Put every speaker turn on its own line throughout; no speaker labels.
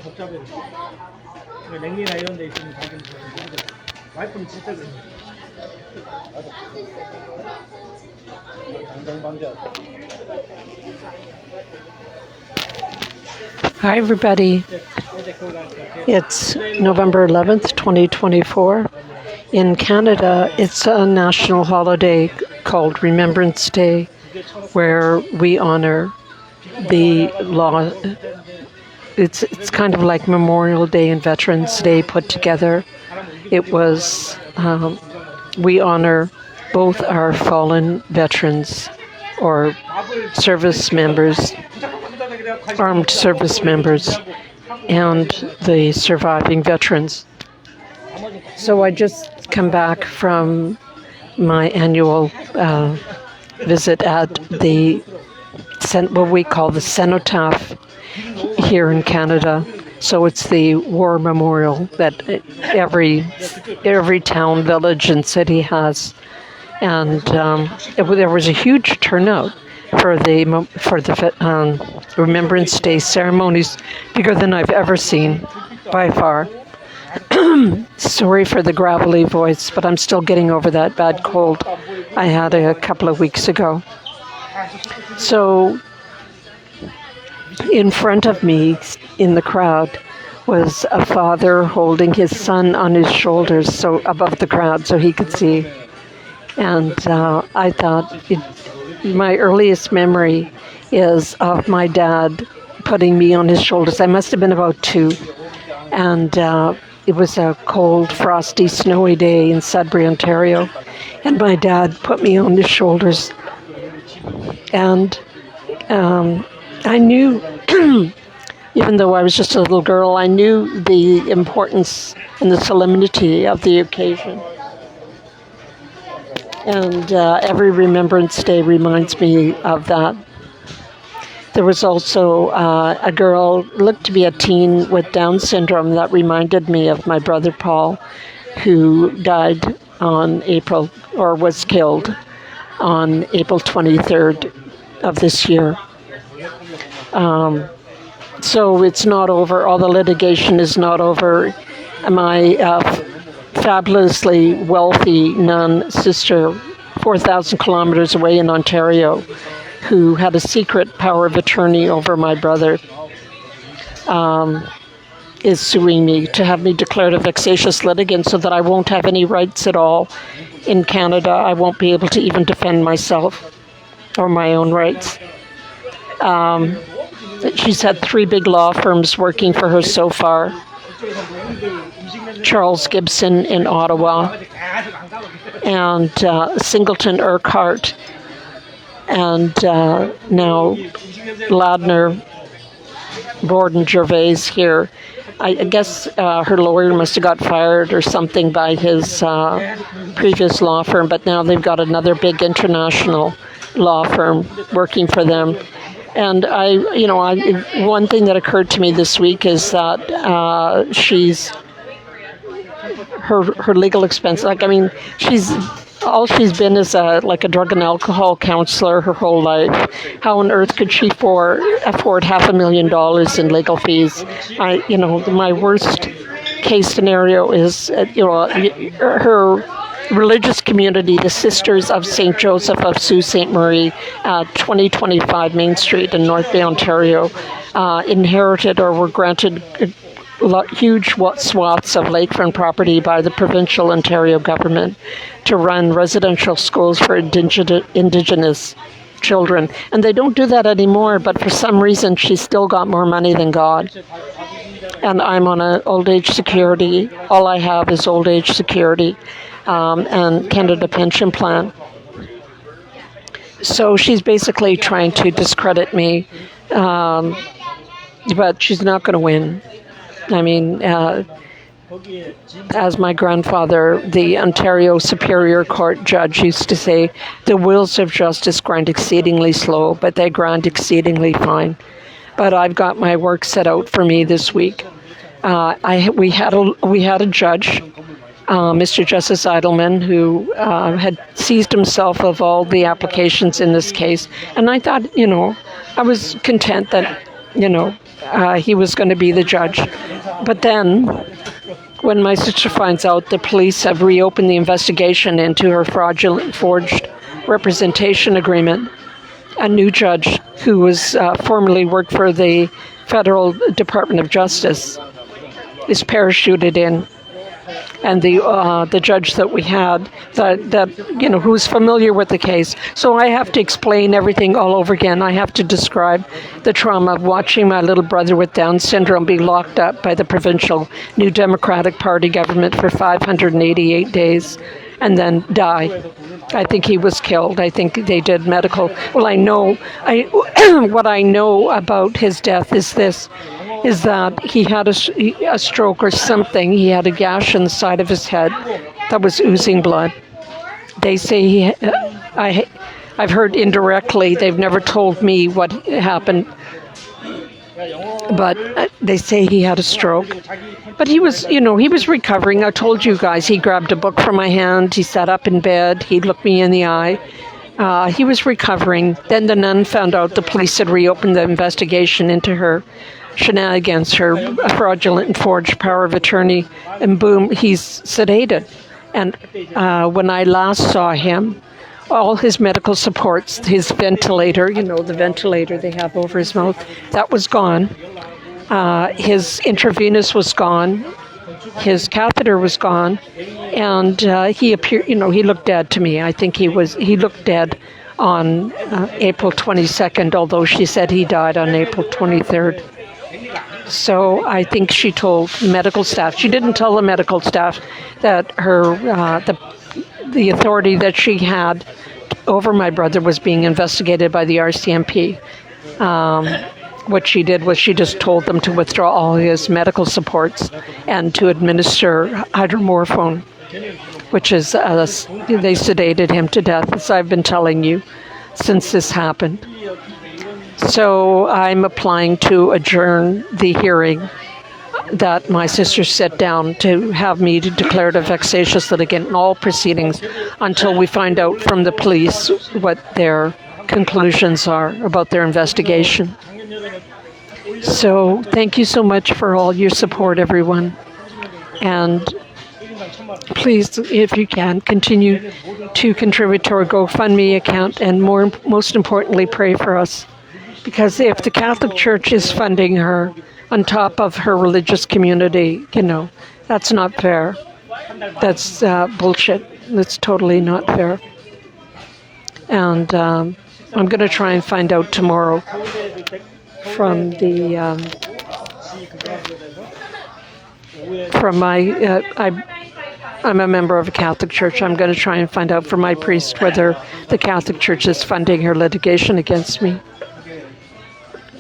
복잡해요. 냉기나 이런 데 있으면 자기는 모르겠어요. 와이프는 진짜 그래요. 당장 방지하고.
Hi, everybody. It's November 11th, 2024. In Canada, it's a national holiday called Remembrance Day, where we honor the law. It's kind of like Memorial Day and Veterans Day put together. It was, we honor both our fallen veterans or service members, armed service members, and the surviving veterans. So I just come back from my annual visit at the what we call the cenotaph here in Canada. So it's the war memorial that every town, village, and city has, and there was a huge turnout for the Remembrance Day ceremonies, bigger than I've ever seen by far. Sorry for the gravelly voice, but I'm still getting over that bad cold I had a couple of weeks ago. So in front of me in the crowd was a father holding his son on his shoulders, so above the crowd so he could see. And I thought my earliest memory is of my dad putting me on his shoulders. I must have been about 2. And it was a cold, frosty, snowy day in Sudbury, Ontario. And my dad put me on his shoulders. And I knew, even though I was just a little girl, I knew the importance and the solemnity of the occasion. And every Remembrance Day reminds me of that. There was also a girl, looked to be a teen with Down syndrome, that reminded me of my brother Paul, who died on was killed on April 23rd of this year. So it's not over. All the litigation is not over. My fabulously wealthy nun sister, 4,000 kilometers away in Ontario, who had a secret power of attorney over my brother, is suing me to have me declared a vexatious litigant so that I won't have any rights at all in Canada. I won't be able to even defend myself or my own rights. She's had 3 big law firms working for her so far. Charles Gibson in Ottawa, and Singleton Urquhart, and now Ladner, Borden Gervais here. I guess her lawyer must have got fired or something by his previous law firm, but now they've got another big international law firm working for them. And one thing that occurred to me this week is that her legal expense. She's been is a drug and alcohol counselor her whole life. How on earth could she afford $500,000 in legal fees? My worst case scenario is her religious community, the Sisters of St. Joseph of Sault Ste. Marie, 2025 Main Street in North Bay, Ontario, inherited or were granted huge swaths of lakefront property by the provincial Ontario government to run residential schools for Indigenous children. And they don't do that anymore, but for some reason she's still got more money than God. And I'm on an old age security. All I have is old age security and Canada Pension Plan. So she's basically trying to discredit me, but she's not going to win. As my grandfather, the Ontario Superior Court judge, used to say, the wheels of justice grind exceedingly slow, but they grind exceedingly fine. But I've got my work set out for me this week. We had a judge, Mr. Justice Eidelman, who had seized himself of all the applications in this case. And I thought, I was content that he was going to be the judge. But then, when my sister finds out the police have reopened the investigation into her fraudulent forged representation agreement, a new judge who was formerly worked for the Federal Department of Justice is parachuted in. And the judge that we had, who's familiar with the case. So I have to explain everything all over again. I have to describe the trauma of watching my little brother with Down syndrome be locked up by the provincial New Democratic Party government for 588 days and then die. I think he was killed. I think they did medical. Well, what I know about his death is that he had a stroke or something. He had a gash in the side of his head that was oozing blood. They say I've heard indirectly. They've never told me what happened, but they say he had a stroke. But he was recovering. I told you guys, he grabbed a book from my hand. He sat up in bed. He looked me in the eye. He was recovering. Then the nun found out the police had reopened the investigation into her shenanigans, her fraudulent and forged power of attorney, and boom, he's sedated. And when I last saw him, all his medical supports, his ventilator, the ventilator they have over his mouth, that was gone. His intravenous was gone. His catheter was gone. And he appeared, he looked dead to me. I think he looked dead on April 22nd, although she said he died on April 23rd. So I think she told medical staff. She didn't tell the medical staff that her the authority that she had over my brother was being investigated by the RCMP. What she did was she just told them to withdraw all his medical supports and to administer hydromorphone, which is they sedated him to death, as I've been telling you since this happened. So I'm applying to adjourn the hearing that my sister set down to have me declared a vexatious litigant in all proceedings until we find out from the police what their conclusions are about their investigation. So thank you so much for all your support, everyone. And please, if you can, continue to contribute to our GoFundMe account and most importantly, pray for us. Because if the Catholic Church is funding her on top of her religious community, that's not fair. That's bullshit. That's totally not fair. And I'm going to try and find out tomorrow from I'm a member of a Catholic Church. I'm going to try and find out from my priest whether the Catholic Church is funding her litigation against me.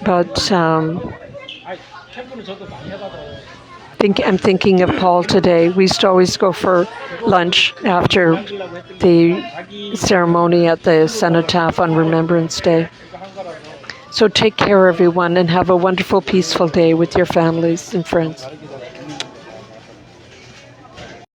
But I'm thinking of Paul today. We used to always go for lunch after the ceremony at the cenotaph on Remembrance Day. So take care, everyone, and have a wonderful, peaceful day with your families and friends.